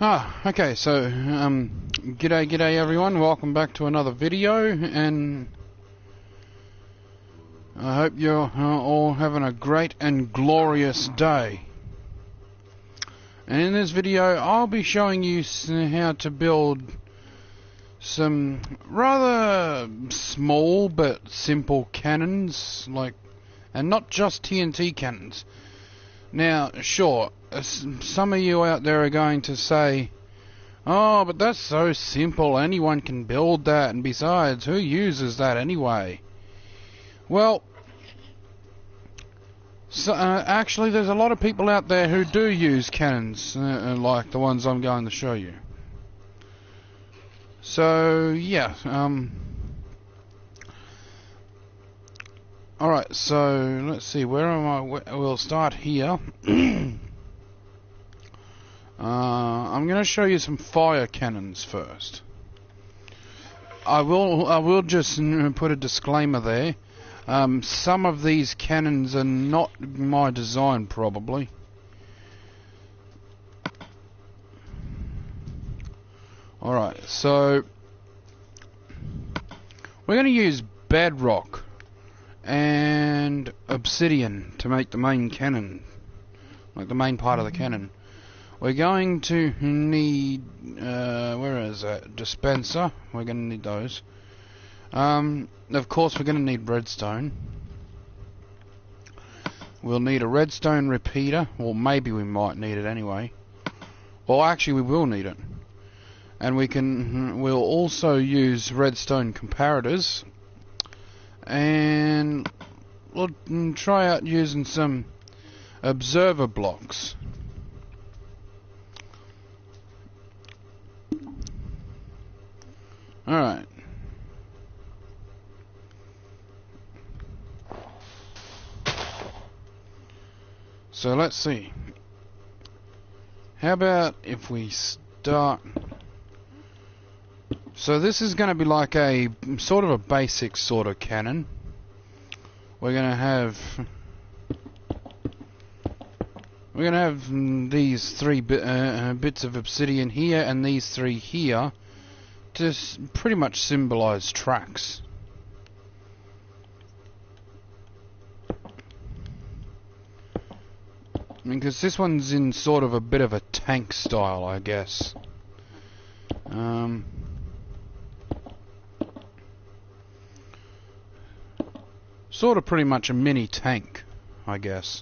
Okay, so, g'day everyone, welcome back to another video, and I hope you're all having a great and glorious day. And in this video, I'll be showing you how to build some rather small but simple cannons, and not just TNT cannons. Now, sure, some of you out there are going to say, oh, but that's so simple, anyone can build that, and besides, who uses that anyway? Well, actually there's a lot of people out there who do use cannons, like the ones I'm going to show you. So, yeah, alright, so let's see, where am I? We'll start here. I'm going to show you some fire cannons first. I will just put a disclaimer there. Some of these cannons are not my design, probably. Alright, so we're going to use bedrock and obsidian to make the main cannon, like the main part of the cannon. We're going to need, where is that? Dispenser. We're going to need those. Of course, we're going to need redstone. We'll need a redstone repeater, or maybe we might need it anyway. Well, actually, we will need it. And we'll also use redstone comparators. And we'll try out using some observer blocks. Alright. So let's see. How about if we start... So this is going to be like a sort of a basic sort of cannon. We're going to have... these three bits of obsidian here and these three here. Just pretty much symbolize tracks. Because this one's in sort of a bit of a tank style, I guess. Sort of pretty much a mini tank, I guess.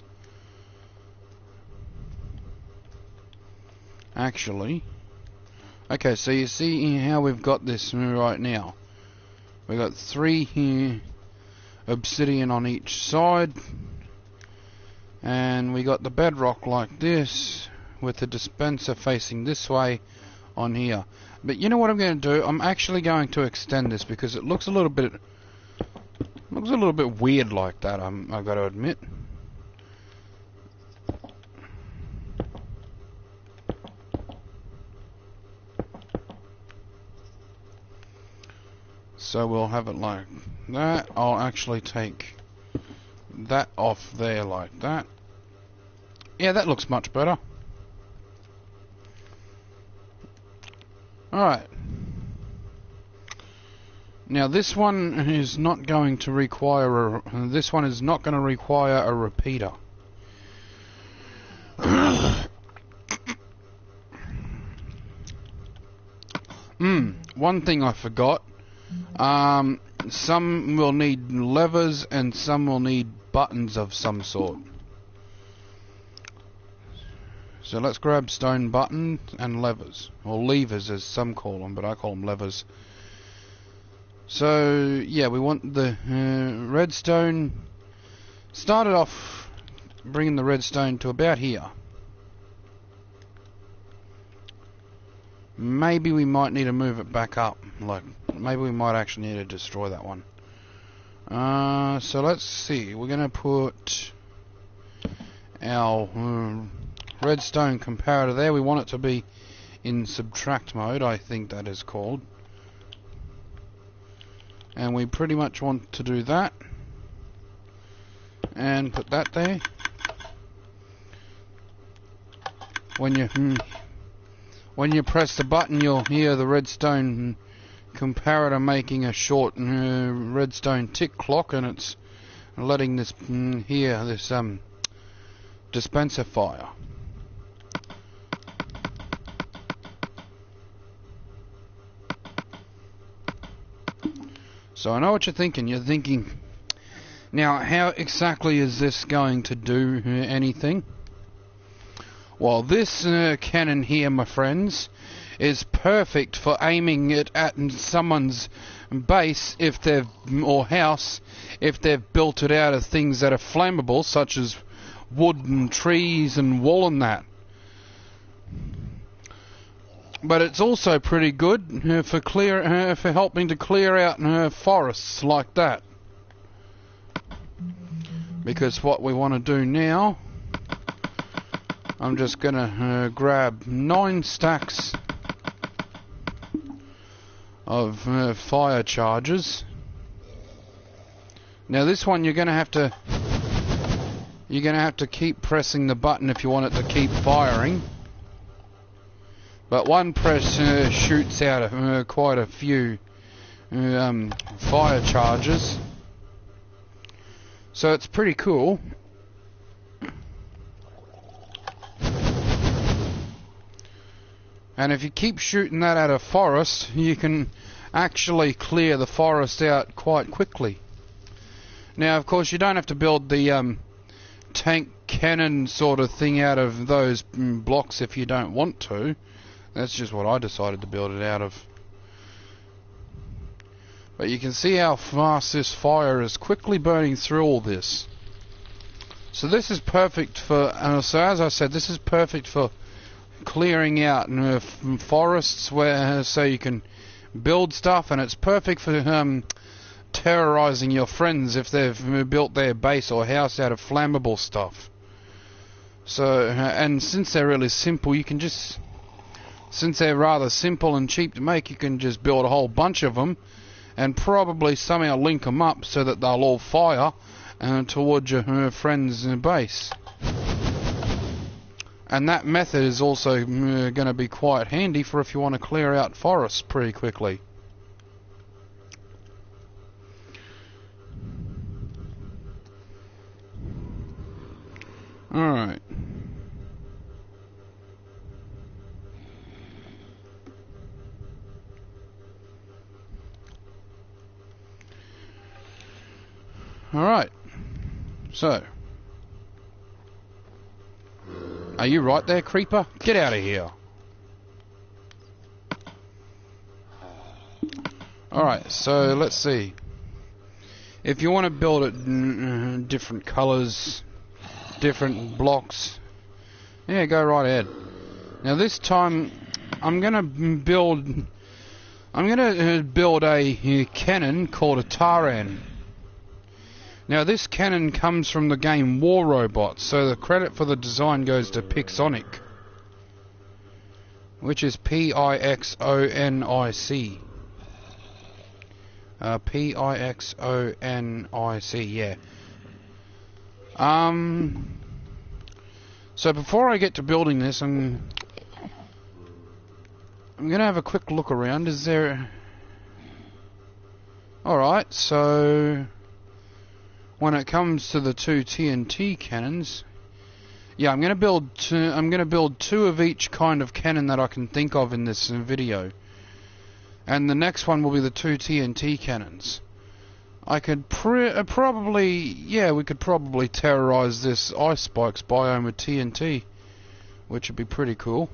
Actually. Okay, so you see how we've got this right now. We've got three here, obsidian on each side, and we got the bedrock like this, with the dispenser facing this way on here. But you know what I'm going to do? I'm actually going to extend this because it looks a little bit weird like that. I've got to admit. So we'll have it like that. I'll actually take that off there like that. Yeah, that looks much better. Alright. Now this one is not going to require a repeater. One thing I forgot. Some will need levers and some will need buttons of some sort. So let's grab stone buttons and levers, or levers as some call them, but I call them levers. So yeah, we want the redstone. Started off bringing the redstone to about here. Maybe we might need to move it back up. Like, maybe we might actually need to destroy that one. So let's see. We're going to put our redstone comparator there. We want it to be in subtract mode, I think that is called. And we pretty much want to do that. And put that there. When you when you press the button, you'll hear the redstone comparator making a short redstone tick clock, and it's letting this this dispenser fire. So I know what you're thinking. You're thinking, now how exactly is this going to do anything? Well, this cannon here, my friends, is perfect for aiming it at someone's base if they've, or house, if they've built it out of things that are flammable, such as wood and trees and wool and that. But it's also pretty good for helping to clear out forests like that. Because what we want to do now, I'm just going to grab 9 stacks of fire charges. Now this one you're going to have to keep pressing the button if you want it to keep firing. But one press shoots out quite a few fire charges. So it's pretty cool. And if you keep shooting that at a forest, you can actually clear the forest out quite quickly. Now, of course, you don't have to build the tank cannon sort of thing out of those blocks if you don't want to. That's just what I decided to build it out of. But you can see how fast this fire is quickly burning through all this. So this is perfect for, so as I said, this is perfect for clearing out forests where so you can build stuff, and it's perfect for terrorizing your friends if they've built their base or house out of flammable stuff. So, and since they're really simple, you can just, since they're rather simple and cheap to make, you can just build a whole bunch of them and probably somehow link them up so that they'll all fire towards your friend's base. And that method is also going to be quite handy for if you want to clear out forests pretty quickly. Alright. Alright. So. Are you right there, creeper? Get out of here. Alright, so let's see. If you want to build it in different colours, different blocks, yeah, go right ahead. Now this time I'm gonna build a cannon called a Taran. Now this cannon comes from the game War Robots, so the credit for the design goes to Pixonic, which is P-I-X-O-N-I-C. P-I-X-O-N-I-C, yeah. So before I get to building this, I'm gonna have a quick look around. Is there... Alright, so when it comes to the 2 TNT cannons, yeah, I'm gonna build two of each kind of cannon that I can think of in this video. And the next one will be the 2 TNT cannons. I could probably, yeah, we could probably terrorize this ice spikes biome with TNT, which would be pretty cool.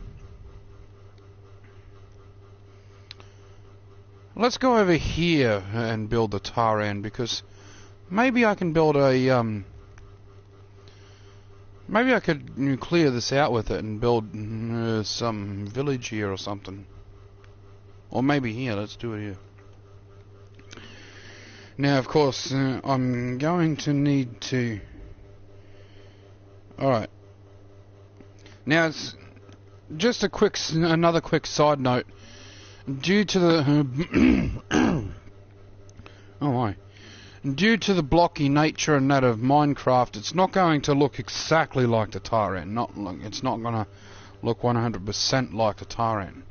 Let's go over here and build the Taran, because maybe I can build a, maybe I could clear this out with it and build some village here or something. Or maybe here, let's do it here. Now, of course, I'm going to need to... Alright. Now, it's just another quick side note. Due to the... oh my. Due to the blocky nature and that of Minecraft, it's not going to look exactly like the Taran. It's not going to look 100% like the Taran.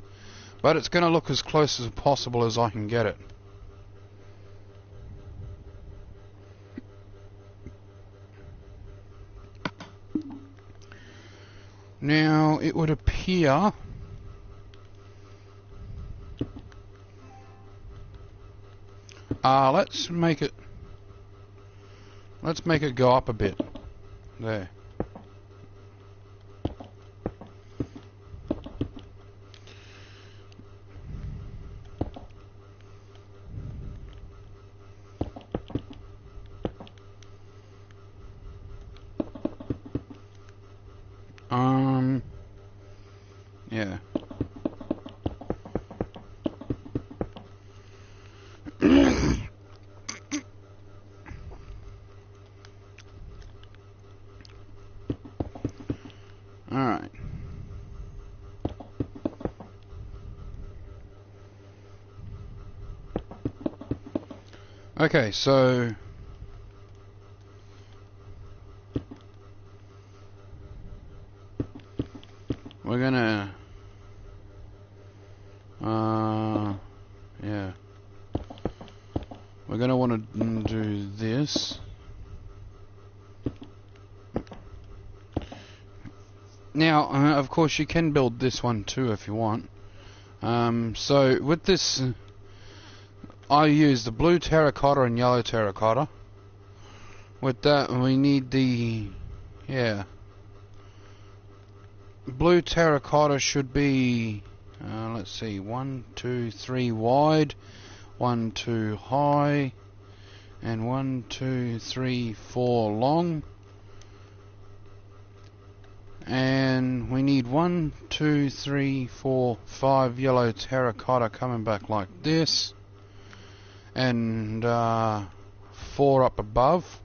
But it's going to look as close as possible as I can get it. Now, it would appear... let's make it go up a bit. There. Yeah. Alright. Okay, so we're gonna yeah, we're gonna want to do this. Now, of course, you can build this one too if you want. So with this, I use the blue terracotta and yellow terracotta. With that, we need the, yeah, blue terracotta should be, let's see, 1, 2, 3 wide, 1, 2 high, and 1, 2, 3, 4 long. And we need 1, 2, 3, 4, 5 yellow terracotta coming back like this, and 4 up above.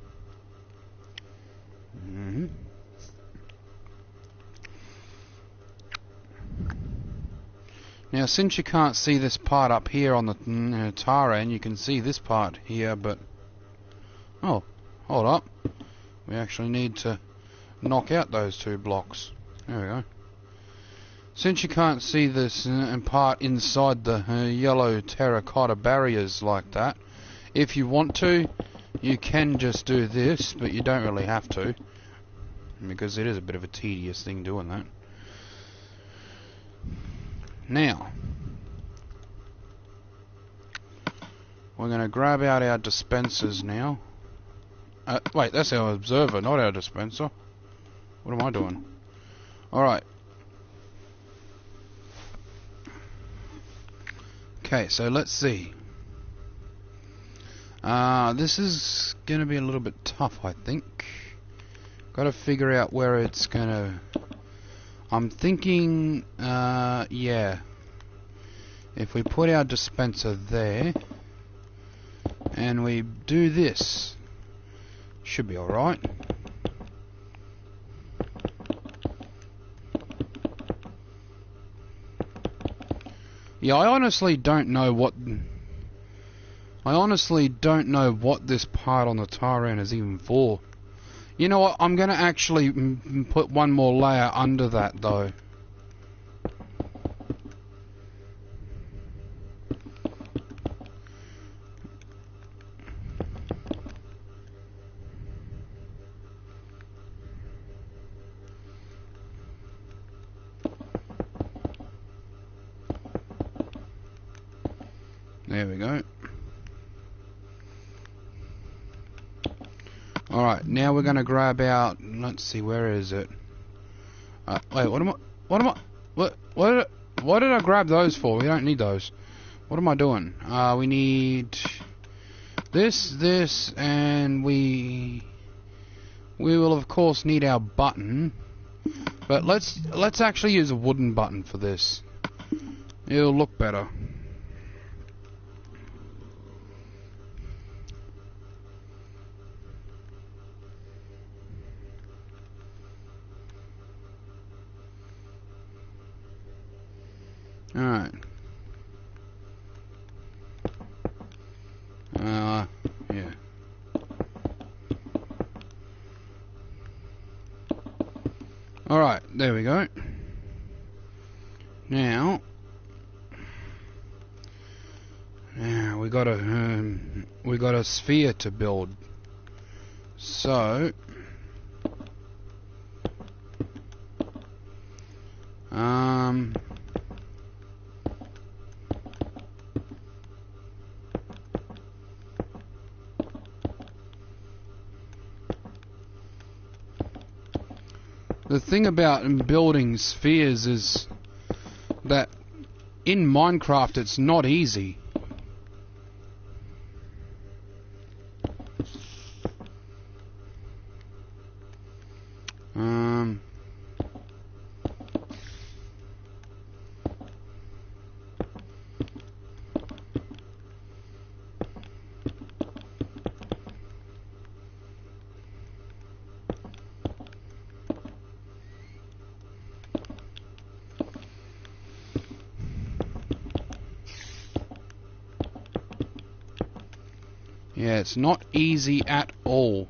Now, since you can't see this part up here on the Taran, you can see this part here, but oh, hold up, we actually need to knock out those 2 blocks. There we go. Since you can't see this part inside the yellow terracotta barriers like that, if you want to, you can just do this, but you don't really have to, because it is a bit of a tedious thing doing that. Now, we're going to grab out our dispensers now. Wait, that's our observer, not our dispenser. What am I doing? Alright. Okay, so let's see. This is going to be a little bit tough, I think. Got to figure out where it's going to... I'm thinking, yeah. If we put our dispenser there, and we do this, should be alright. Yeah, I honestly don't know what this part on the Taran is even for. You know what? I'm going to actually put one more layer under that, though. There we go. Alright, now we're going to grab out, let's see, where is it? Wait, what did I grab those for? We don't need those. What am I doing? We need this, and we will of course need our button. But let's actually use a wooden button for this. It'll look better. Alright. Yeah. Alright, there we go. Now we got a sphere to build. So the thing about building spheres is that in Minecraft it's not easy. Yeah, it's not easy at all.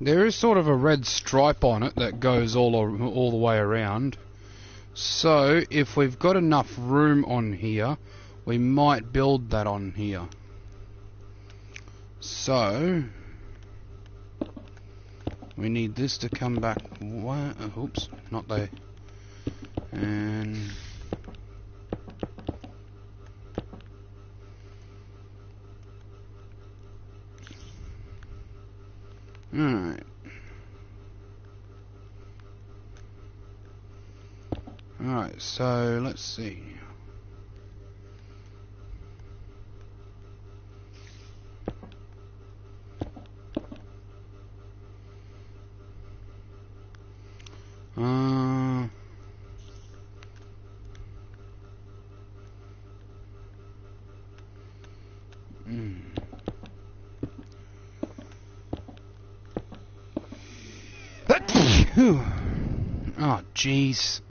There is sort of a red stripe on it that goes all the way around. So, if we've got enough room on here, we might build that on here. So, we need this to come back. Oops, not there. And alright. Alright, so let's see. Oh, jeez.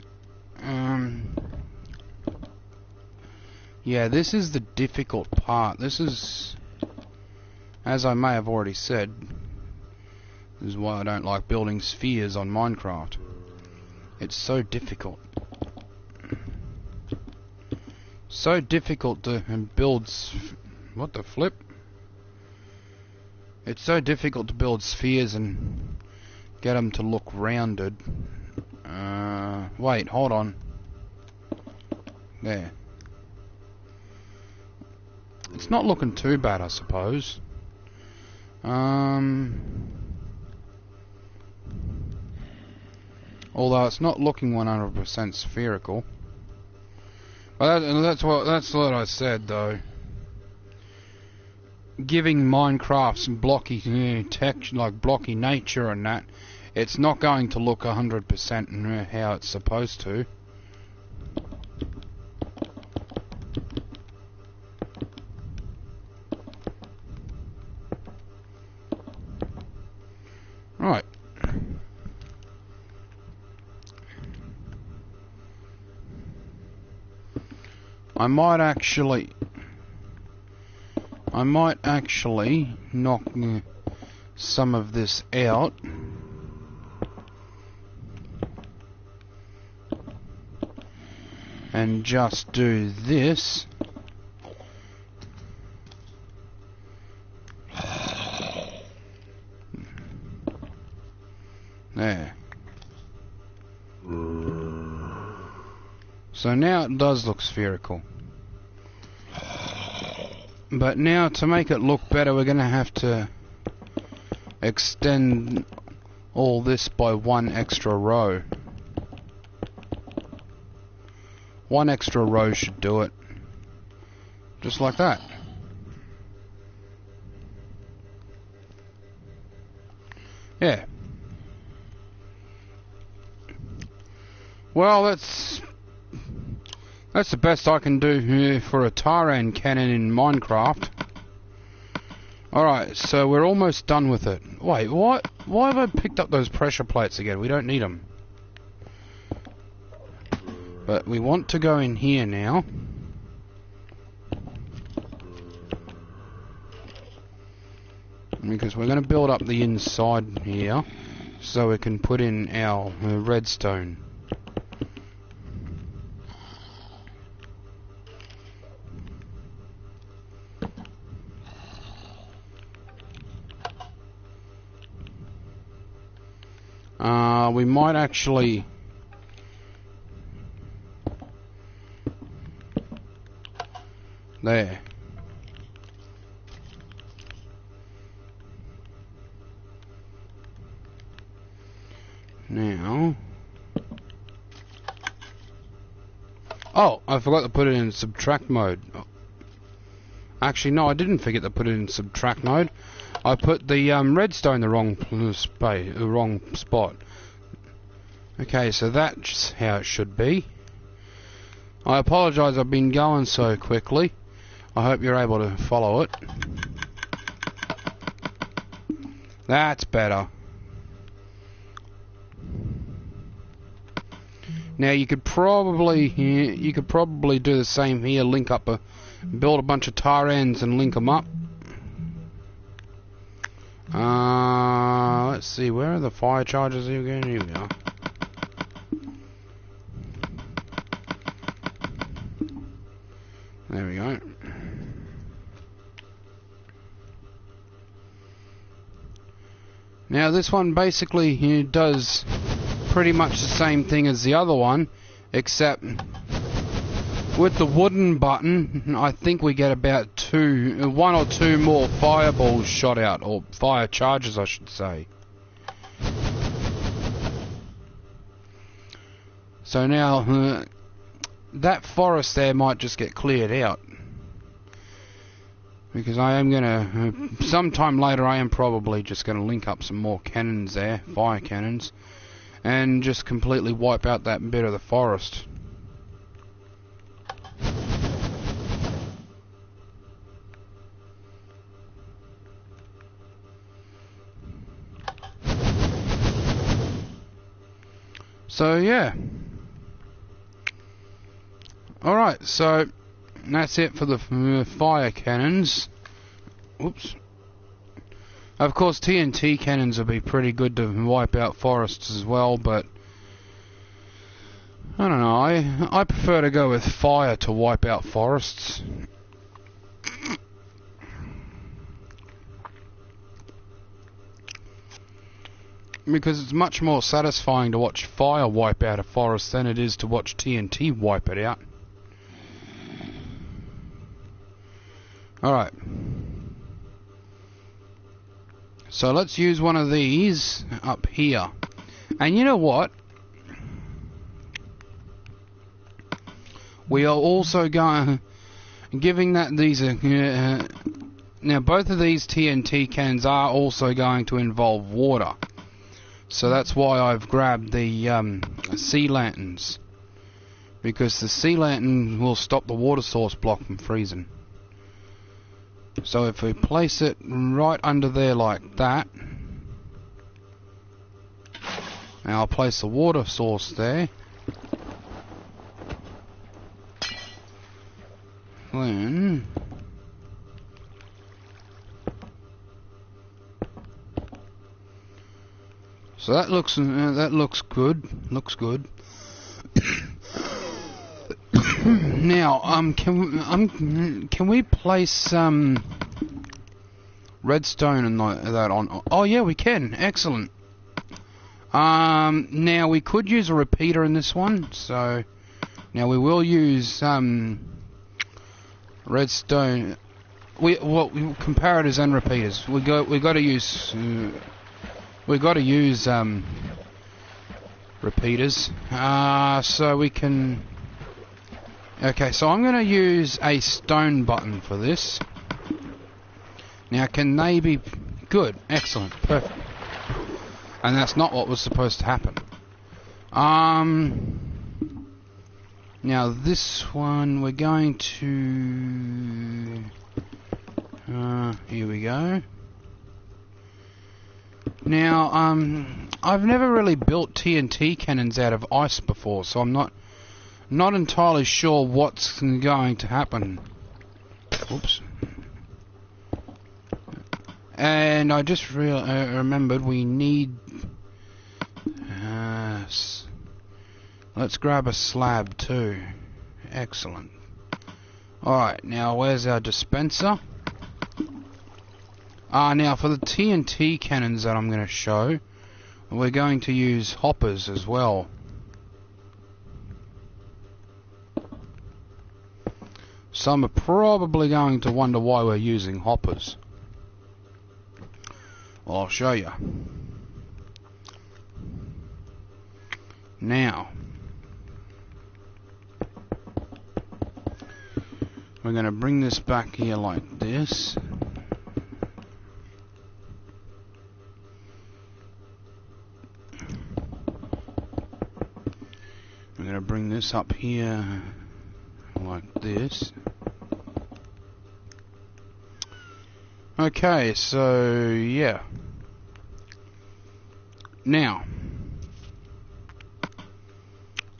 Yeah, this is the difficult part. This is, as I may have already said, this is why I don't like building spheres on Minecraft. It's so difficult. So difficult to build... What the flip? It's so difficult to build spheres and get them to look rounded. Wait, hold on. There. It's not looking too bad, I suppose. Although it's not looking 100% spherical. Well, that's what I said, though. Giving Minecraft some blocky texture, like blocky nature and that, it's not going to look 100% how it's supposed to. Right. I might actually knock some of this out. And just do this. There. So now it does look spherical. But now to make it look better, we're going to have to extend all this by one extra row. One extra row should do it. Just like that. Yeah. Well, that's the best I can do here for a Tyrant cannon in Minecraft. Alright, so we're almost done with it. Wait, what? Why have I picked up those pressure plates again? We don't need them. But we want to go in here now. because we're going to build up the inside here so we can put in our redstone. We might actually there. Now, oh, I forgot to put it in subtract mode. Actually, no, I didn't forget to put it in subtract mode. I put the redstone the wrong space, the wrong spot. Okay, so that's how it should be. I apologise, I've been going so quickly. I hope you're able to follow it. That's better. Now you could probably do the same here. Link up build a bunch of tar ends and link them up. Let's see, where are the fire charges again? Here we are. There we go. Now this one basically does pretty much the same thing as the other one, except with the wooden button, I think we get about one or two more fireballs shot out, or fire charges I should say. So now that forest there might just get cleared out, because I am gonna sometime later I am probably just gonna link up some more cannons there, fire cannons, and just completely wipe out that bit of the forest. So yeah. Alright, so that's it for the fire cannons. Oops. Of course, TNT cannons would be pretty good to wipe out forests as well, but I don't know, I prefer to go with fire to wipe out forests. Because it's much more satisfying to watch fire wipe out a forest than it is to watch TNT wipe it out. Alright. So let's use one of these up here. And you know what? We are also giving that these now both of these TNT cans are also going to involve water. So that's why I've grabbed the sea lanterns, because the sea lantern will stop the water source block from freezing. So if we place it right under there like that, and I'll place the water source there, then so that looks good. Looks good. Now, can we place some redstone and that on? Oh yeah, we can. Excellent. Now we could use a repeater in this one. So now we will use redstone. Comparators and repeaters. We got to use repeaters. So we can. Okay, so I'm going to use a stone button for this. Now, can they be good? Excellent, perfect. And that's not what was supposed to happen. Now this one we're going to. Here we go. Now, I've never really built TNT cannons out of ice before, so I'm not entirely sure what's going to happen. Oops. And I just remembered we need... let's grab a slab too. Excellent. Alright, now where's our dispenser? Now for the TNT cannons that I'm going to show, we're going to use hoppers as well. Some are probably going to wonder why we're using hoppers. Well, I'll show you. Now, we're going to bring this back here like this. We're going to bring this up here like this. Okay, so yeah. Now,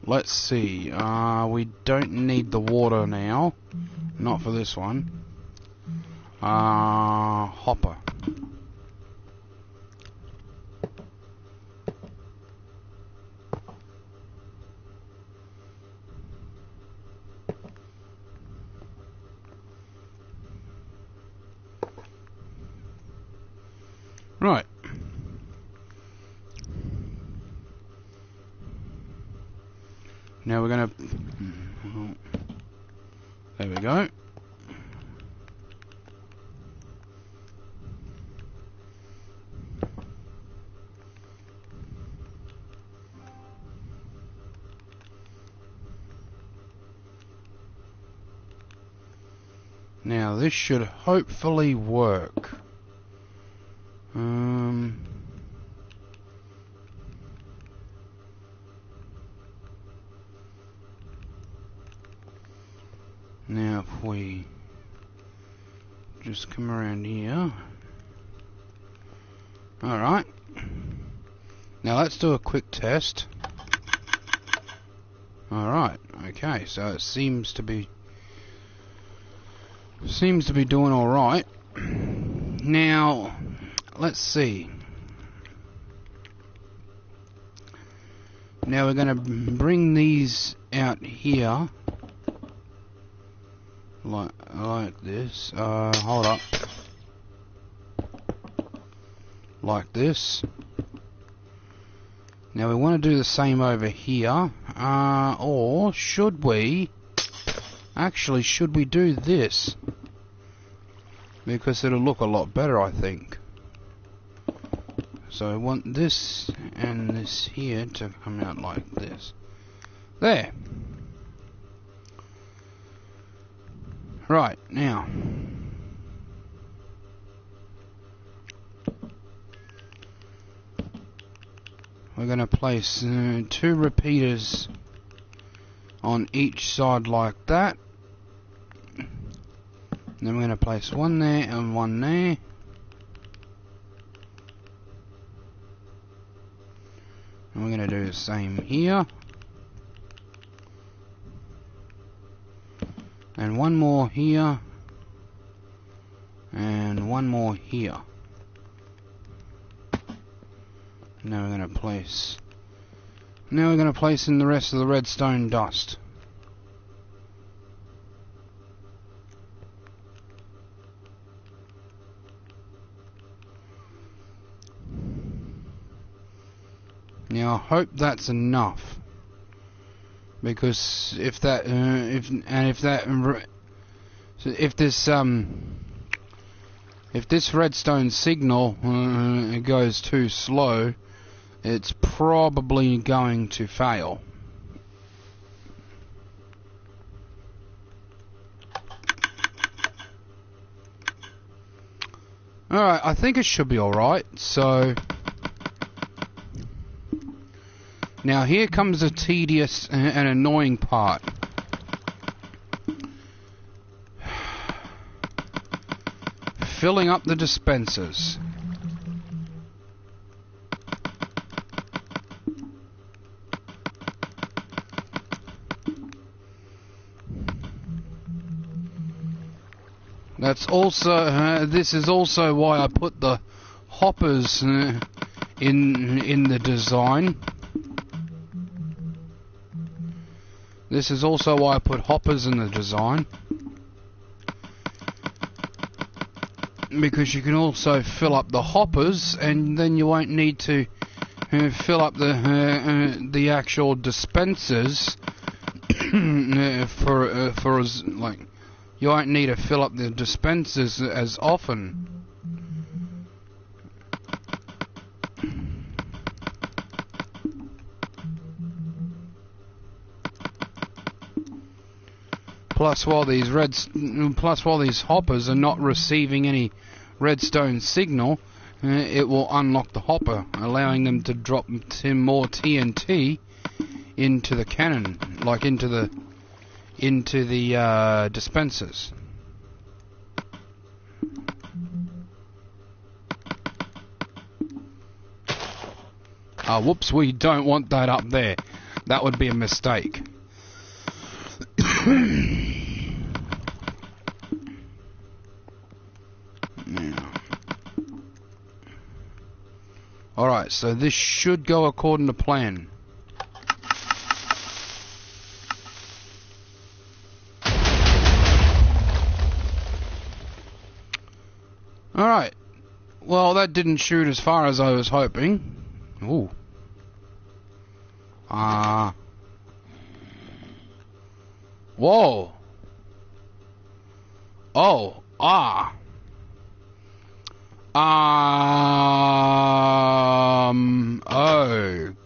let's see. We don't need the water now. Not for this one. Hopper. Right. Now we're gonna... There we go. Now this should hopefully work. Now if we just come around here. Alright. Now let's do a quick test. Alright, okay, so it seems to be doing alright. Now let's see. Now we're gonna bring these out here like this. Hold up. Like this. Now we want to do the same over here. Or should we? Actually, should we do this? Because it'll look a lot better, I think. So I want this and this here to come out like this. There. Right, now. We're going to place 2 repeaters on each side like that. Then we're going to place one there and one there. And we're going to do the same here. And one more here. And one more here. Now we're going to place... Now we're going to place in the rest of the redstone dust. Now I hope that's enough, because if this redstone signal goes too slow, it's probably going to fail. Alright, I think it should be alright, so... Now here comes the tedious and annoying part. Filling up the dispensers. That's also this is also why I put the hoppers in the design. This is also why I put hoppers in the design, because you can also fill up the hoppers, and then you won't need to fill up the actual dispensers for as like. You won't need to fill up the dispensers as often. Plus, while these hoppers are not receiving any redstone signal, it will unlock the hopper, allowing them to drop more TNT into the cannon, like into the dispensers. Whoops, we don't want that up there. That would be a mistake. Alright, so this should go according to plan. Alright, well, that didn't shoot as far as I was hoping. Ooh. Whoa. Oh,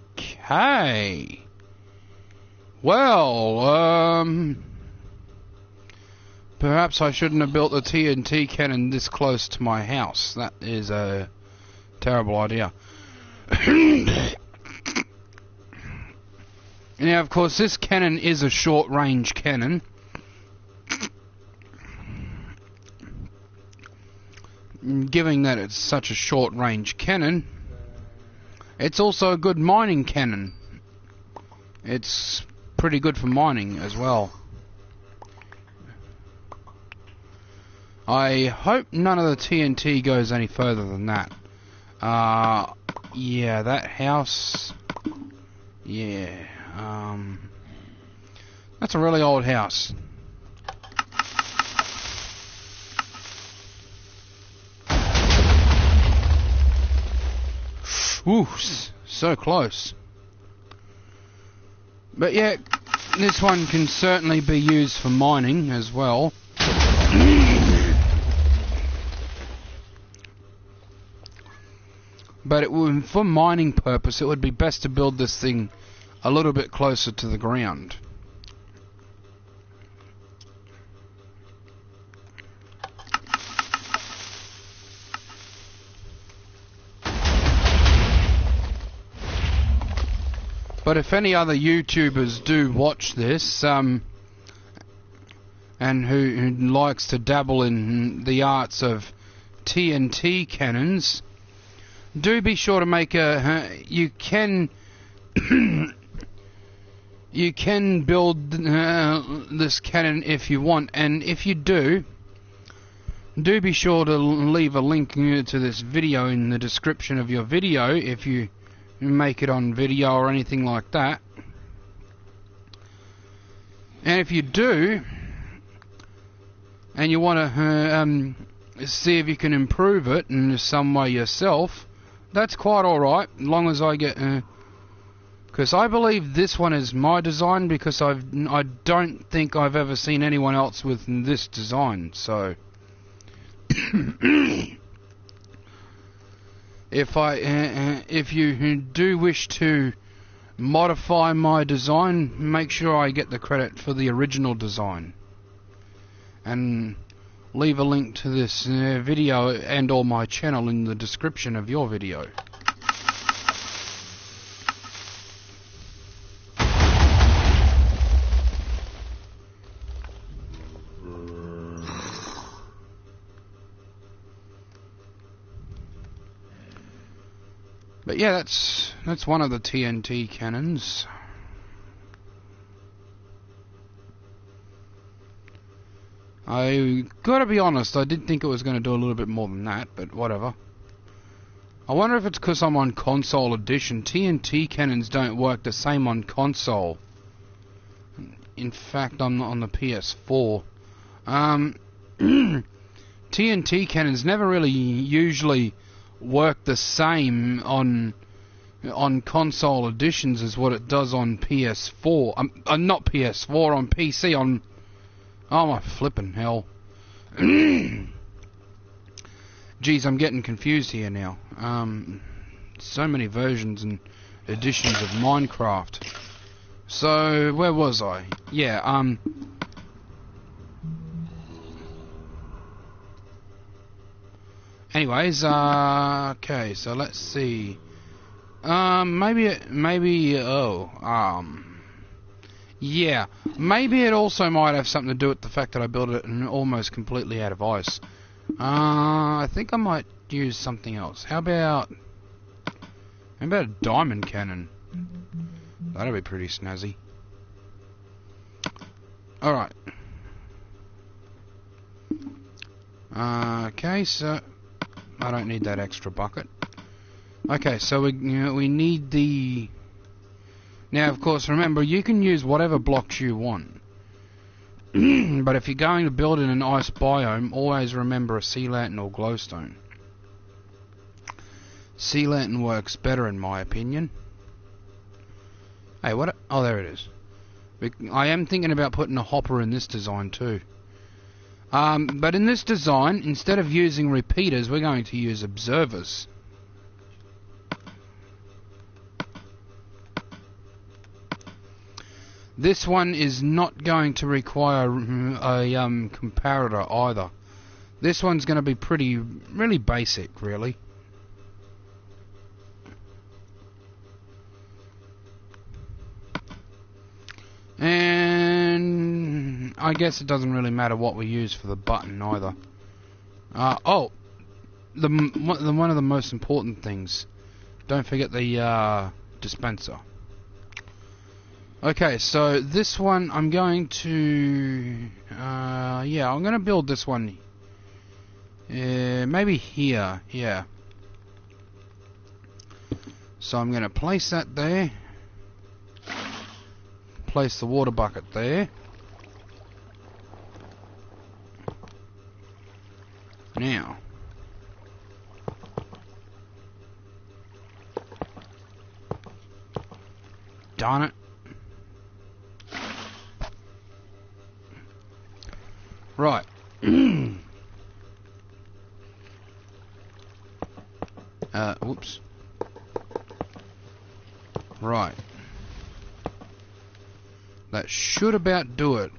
okay. Well, perhaps I shouldn't have built the TNT cannon this close to my house. That is a terrible idea. Now, of course, this cannon is a short-range cannon. Given that it's such a short-range cannon, it's also a good mining cannon. It's pretty good for mining as well. I hope none of the TNT goes any further than that. Yeah, that house... Yeah, that's a really old house. Ooh, so close. But yeah, this one can certainly be used for mining as well. But for mining purpose, it would be best to build this thing a little bit closer to the ground. But if any other YouTubers do watch this, and who likes to dabble in the arts of TNT cannons, do be sure to make a... you can build this cannon if you want, and if you do be sure to leave a link to this video in the description of your video if you make it on video or anything like that. And if you do, and you want to see if you can improve it in some way yourself, that's quite alright, as long as I get... because I believe this one is my design, because I don't think I've ever seen anyone else with this design, so... If you do wish to modify my design, make sure I get the credit for the original design. And leave a link to this video and or my channel in the description of your video. But yeah, that's one of the TNT cannons. I gotta be honest, I did think it was going to do a little bit more than that, but whatever. I wonder if it's because I'm on console edition. TNT cannons don't work the same on console. In fact, I'm not on the PS4. TNT cannons never really usually work the same on console editions as what it does on PS4. Not PS4, on PC, on... Oh my flippin' hell. Geez, I'm getting confused here now. So many versions and editions of Minecraft. So, where was I? Yeah, anyways, okay, so let's see. Yeah, maybe it also might have something to do with the fact that I built it almost completely out of ice. I think I might use something else. How about a diamond cannon? That'll be pretty snazzy. Alright. Okay, so I don't need that extra bucket. Okay, so we need the... Now, of course, remember, you can use whatever blocks you want. But if you're going to build in an ice biome, always remember a sea lantern or glowstone. Sea lantern works better in my opinion. Hey, what? Oh, there it is. I am thinking about putting a hopper in this design too. But in this design, instead of using repeaters, we're going to use observers. This one is not going to require a comparator either. This one's going to be really basic, really. And I guess it doesn't really matter what we use for the button either. One of the most important things. Don't forget the dispenser. Okay, so this one I'm going to... yeah, I'm going to build this one. Maybe here, yeah. So I'm going to place that there. Place the water bucket there. Now. Darn it. Right. Whoops. Right. That should about do it.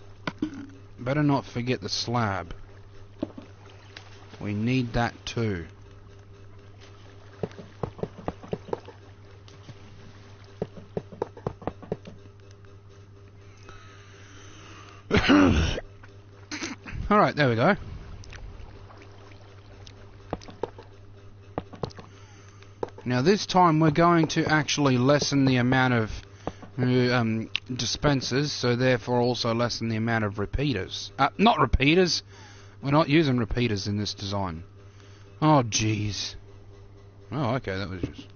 Better not forget the slab. We need that too. Alright, there we go. Now this time we're going to actually lessen the amount of dispensers, so therefore also lessen the amount of repeaters. Not repeaters! We're not using repeaters in this design. Oh jeez. Oh okay, that was just...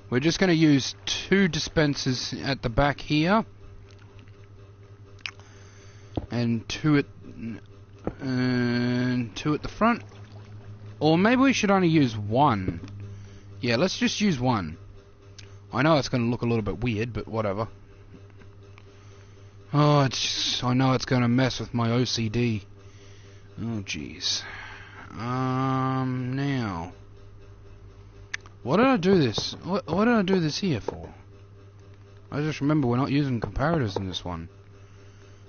We're just going to use 2 dispensers at the back here. And 2 at the front. Or maybe we should only use 1. Yeah, let's just use 1. I know it's going to look a little bit weird, but whatever. Oh, I know it's going to mess with my OCD. Oh, jeez. Now. What did I do this? What did I do this here for? I just remember we're not using comparators in this one.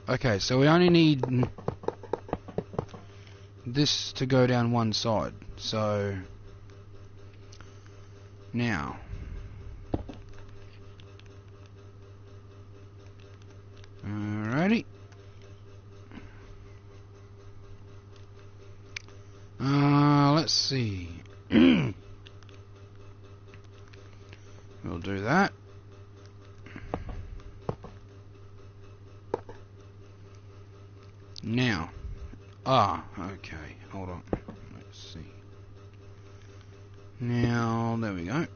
Okay, so we only need this to go down one side. So now alrighty. Let's see. We'll do that. Now, there we go.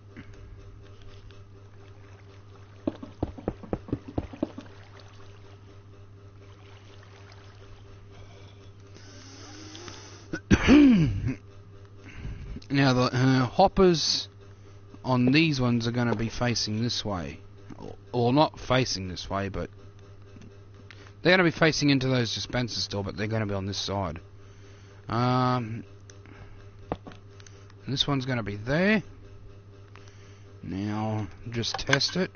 Now the hoppers on these ones are going to be facing this way, or not facing this way, but they're going to be facing into those dispensers still, but they're going to be on this side. And this one's going to be there. Now just test it.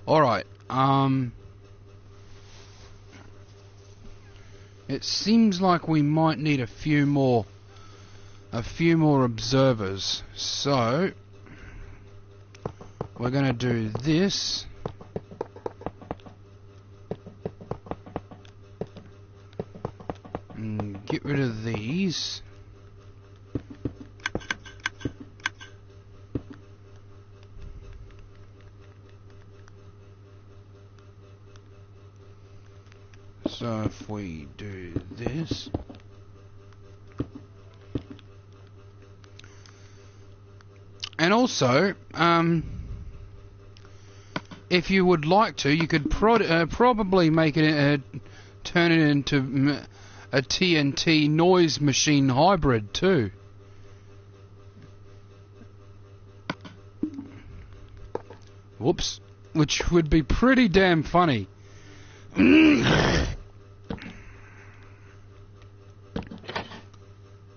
Alright, it seems like we might need a few more observers, so we're gonna do this. And get rid of these. So if we do this, and also, if you would like to, you could probably make it turn it into a TNT noise machine hybrid too. Whoops, which would be pretty damn funny.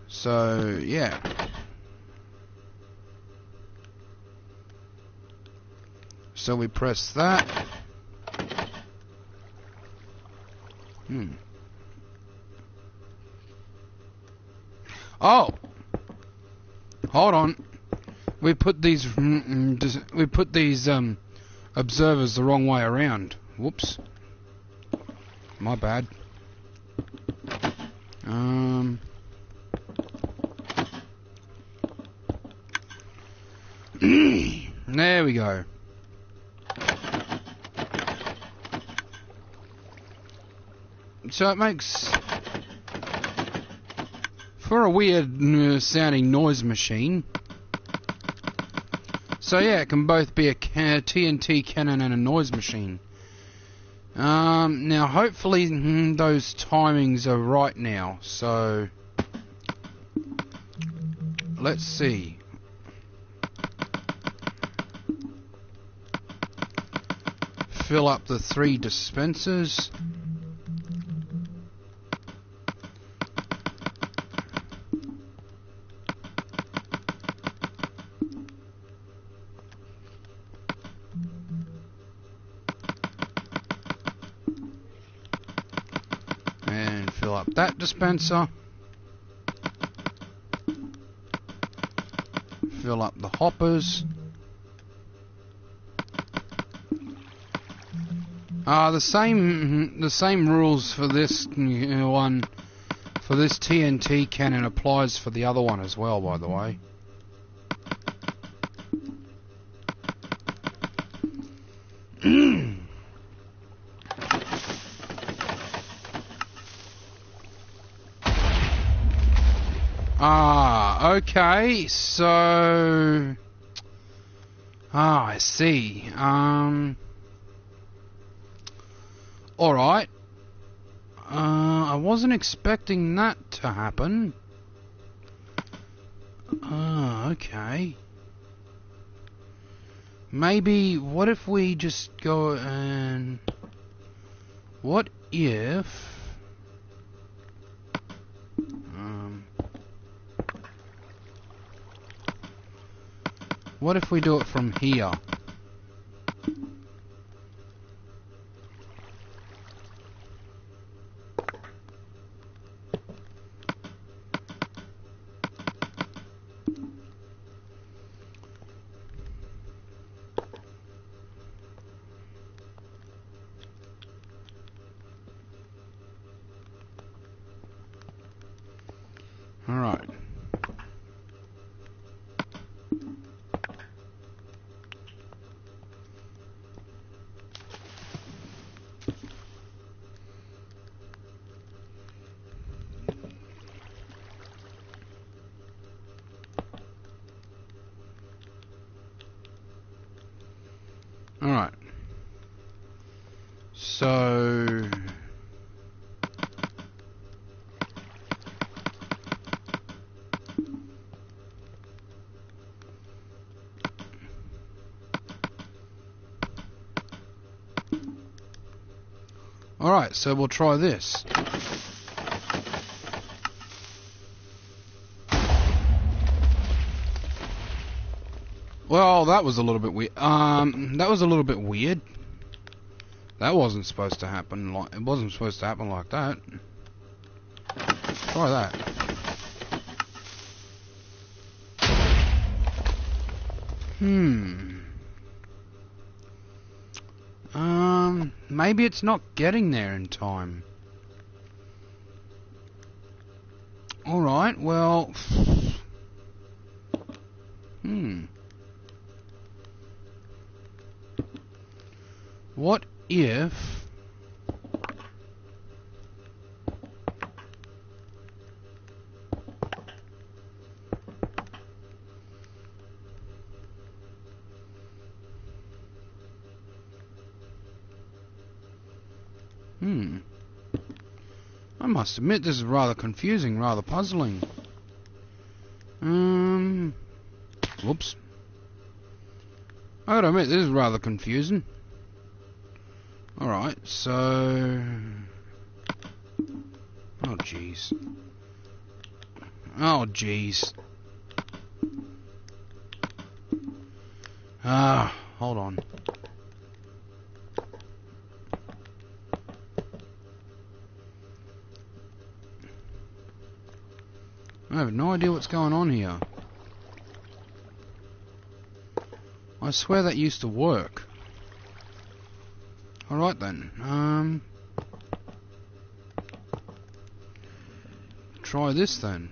So, yeah. So we press that. Oh! Hold on. We put these observers the wrong way around. Whoops. My bad. There we go. So it makes for a weird sounding noise machine. So yeah, it can both be a TNT cannon and a noise machine. Now hopefully those timings are right now. So let's see. Fill up the 3 dispensers. And fill up that dispenser. Fill up the hoppers. The same rules for this one, for this TNT cannon applies for the other one as well, by the way. Okay, so I see. Alright. I wasn't expecting that to happen. Okay. Maybe, what if we just go and... What if... What if we do it from here? All right. So... Alright, so we'll try this. Well, that was a little bit weird. That was a little bit weird. That wasn't supposed to happen like... It wasn't supposed to happen like that. Try that. Maybe it's not getting there in time. Alright, well... What if... I must admit this is rather confusing, rather puzzling. Whoops. I gotta admit, this is rather confusing. Alright, so... Oh, jeez. Oh, jeez. Hold on. I have no idea what's going on here. I swear that used to work. Alright then, try this then.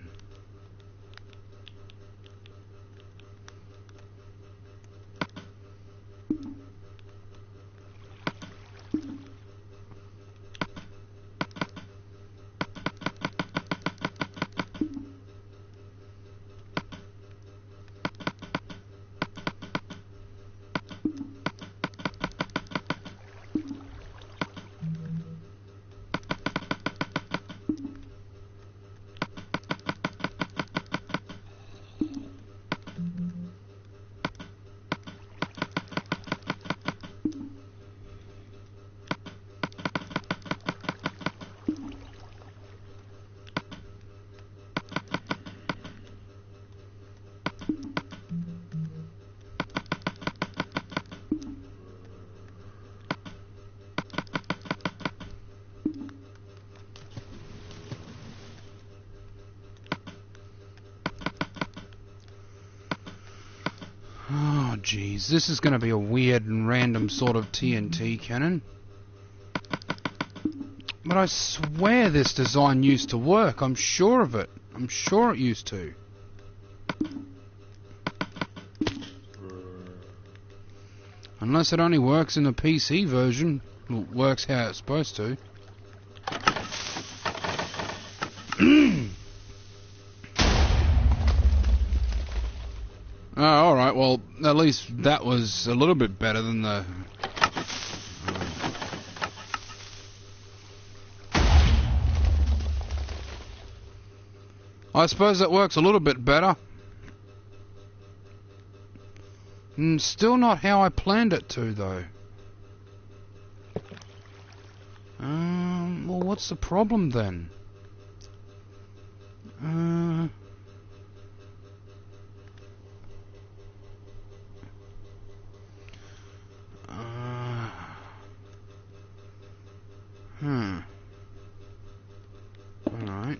Oh, jeez. This is going to be a weird and random sort of TNT cannon. But I swear this design used to work. I'm sure of it. I'm sure it used to. Unless it only works in the PC version. Well, works how it's supposed to. Oh, alright, well, at least that was a little bit better than the... I suppose that works a little bit better. Still not how I planned it to, though. Well, what's the problem then? Alright.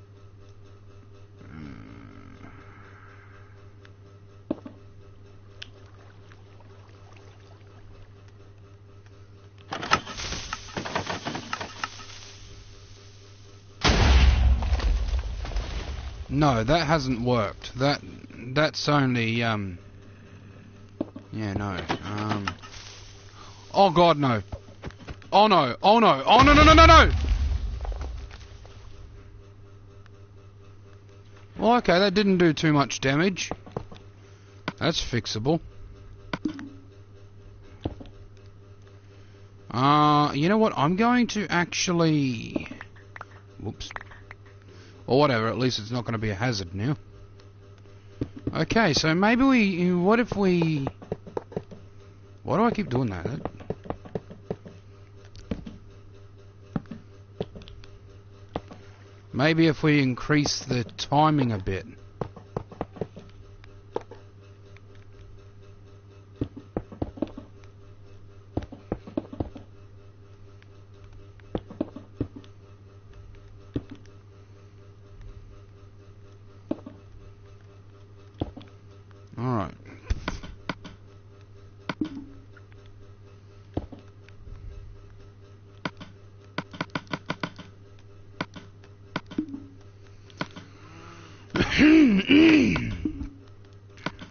No, that hasn't worked. That's only, yeah, no. Oh god, no. Oh no, oh no, oh no, no, no, no, no! Well, okay, that didn't do too much damage. That's fixable. You know what? I'm going to actually... Whoops. Or whatever, at least it's not going to be a hazard now. Okay, so maybe we... What if we... Why do I keep doing that? Maybe if we increase the timing a bit. Alright.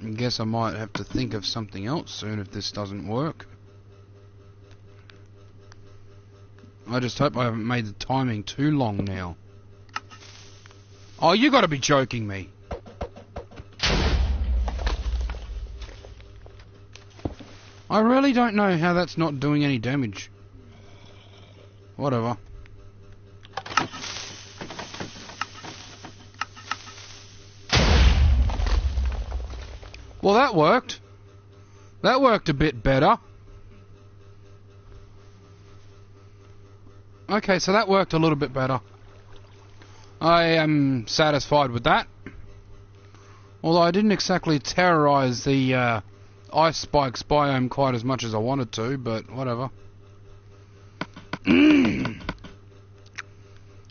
I guess I might have to think of something else soon if this doesn't work. I just hope I haven't made the timing too long now. Oh, you gotta be joking me. I really don't know how that's not doing any damage. Whatever. Well, that worked. That worked a bit better. Okay, so that worked a little bit better. I am satisfied with that. Although I didn't exactly terrorize the ice spikes biome quite as much as I wanted to, but whatever.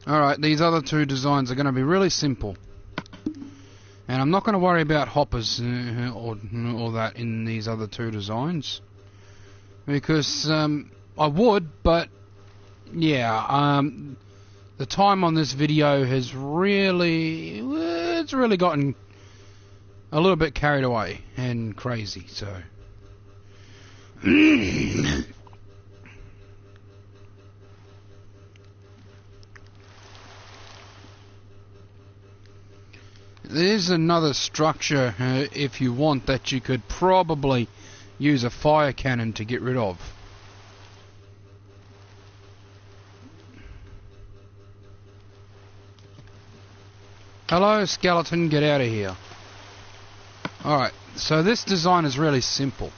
Alright, these other two designs are going to be really simple. And I'm not going to worry about hoppers or that in these other two designs. Because I would, but yeah, the time on this video has really, it's really gotten a little bit carried away and crazy, so. There's another structure, if you want, that you could probably use a fire cannon to get rid of. Hello, skeleton, get out of here. Alright, so this design is really simple.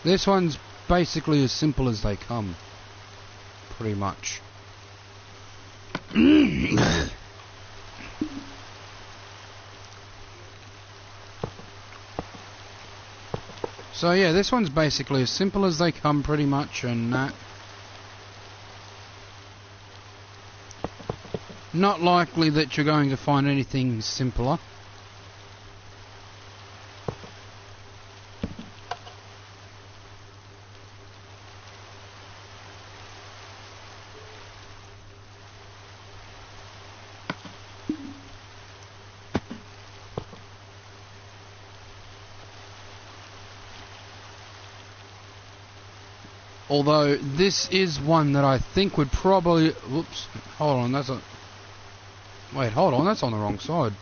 This one's basically as simple as they come. Pretty much. So yeah, this one's basically as simple as they come pretty much, and that. Not likely that you're going to find anything simpler. Although this is one that I think would probably... Whoops. Hold on, that's a... Wait, hold on, that's on the wrong side.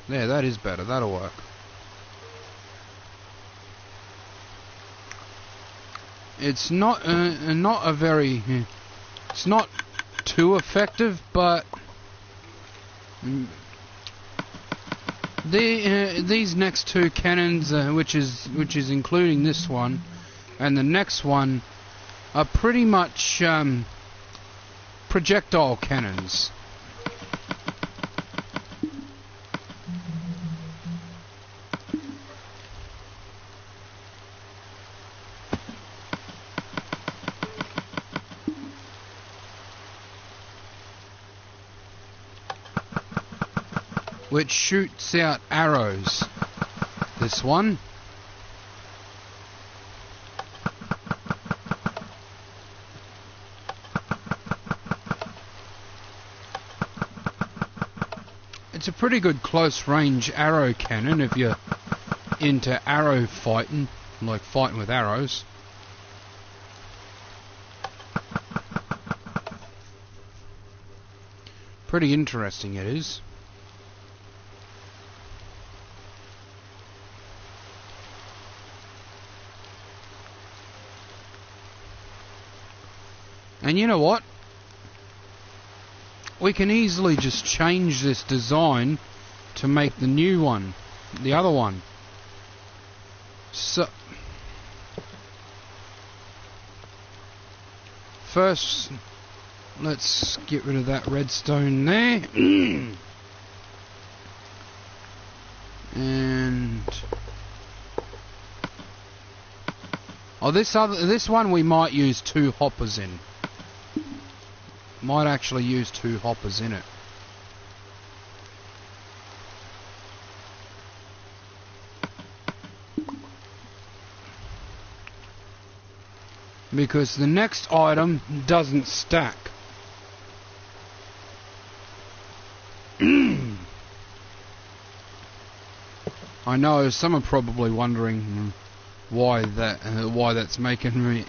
There, that is better. That'll work. It's not a very... It's not too effective, but... These next two cannons, which is including this one, and the next one, are pretty much projectile cannons. Which shoots out arrows. This one. It's a pretty good close range arrow cannon if you're into arrow fighting, like fighting with arrows. Pretty interesting it is. And you know what? We can easily just change this design to make the new one, the other one. So first, let's get rid of that redstone there. And this one we might use 2 hoppers in. Might actually use 2 hoppers in it. Because the next item doesn't stack. I know some are probably wondering why that's making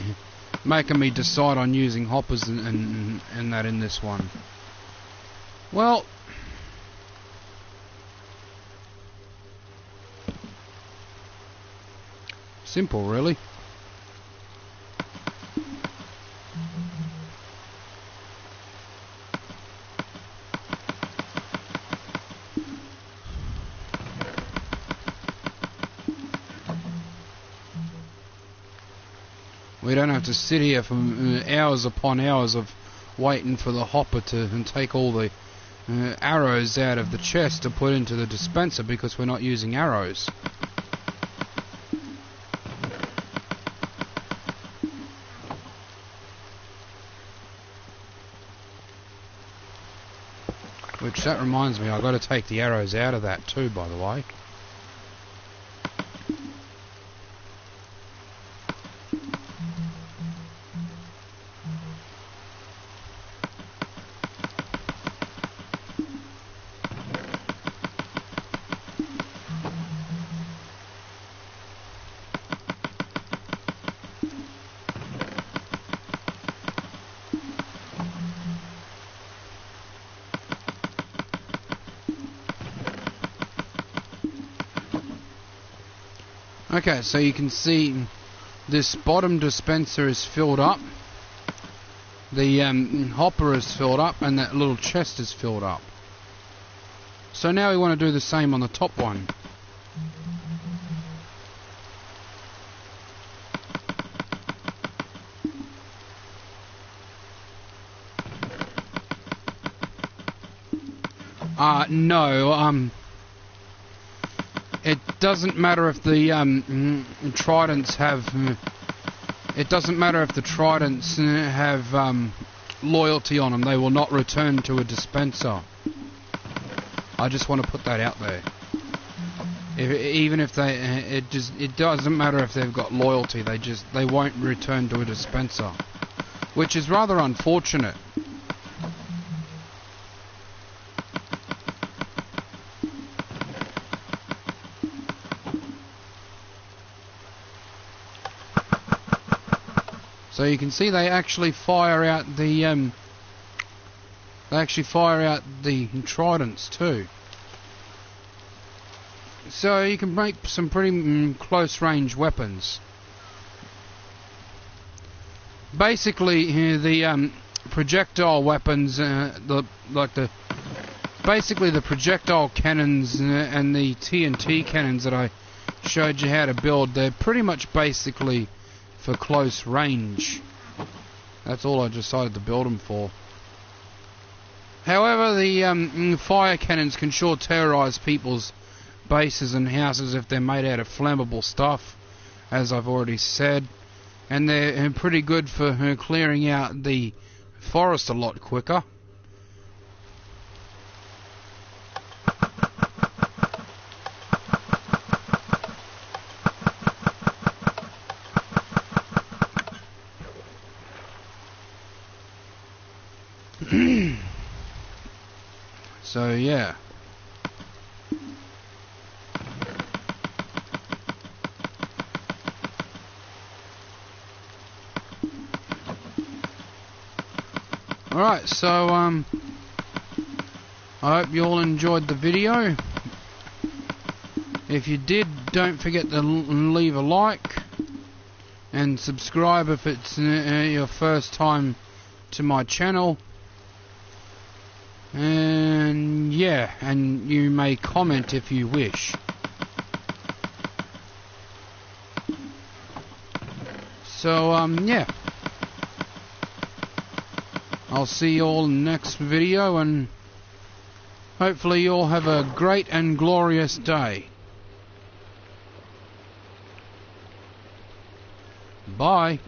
me decide on using hoppers and that in this one. Well, simple really. We don't have to sit here for hours upon hours of waiting for the hopper to take all the arrows out of the chest to put into the dispenser because we're not using arrows. Which, that reminds me, I've got to take the arrows out of that too, by the way. Okay, so you can see this bottom dispenser is filled up, the hopper is filled up, and that little chest is filled up. So now we want to do the same on the top one. No, it doesn't matter if the tridents have. It doesn't matter if the tridents have loyalty on them. They will not return to a dispenser. I just want to put that out there. Even if they, it doesn't matter if they've got loyalty. They won't return to a dispenser, which is rather unfortunate. So you can see they actually fire out the tridents too. So you can make some pretty close range weapons. Basically, the projectile weapons, basically the projectile cannons and the TNT cannons that I showed you how to build, they're pretty much basically for close range. That's all I decided to build them for. However, the fire cannons can sure terrorize people's bases and houses if they're made out of flammable stuff, as I've already said, and they're pretty good for clearing out the forest a lot quicker. So yeah. Alright, so I hope you all enjoyed the video. If you did, don't forget to leave a like and subscribe if it's your first time to my channel. And yeah, and you may comment if you wish. So yeah, I'll see you all in the next video, and hopefully you all have a great and glorious day. Bye.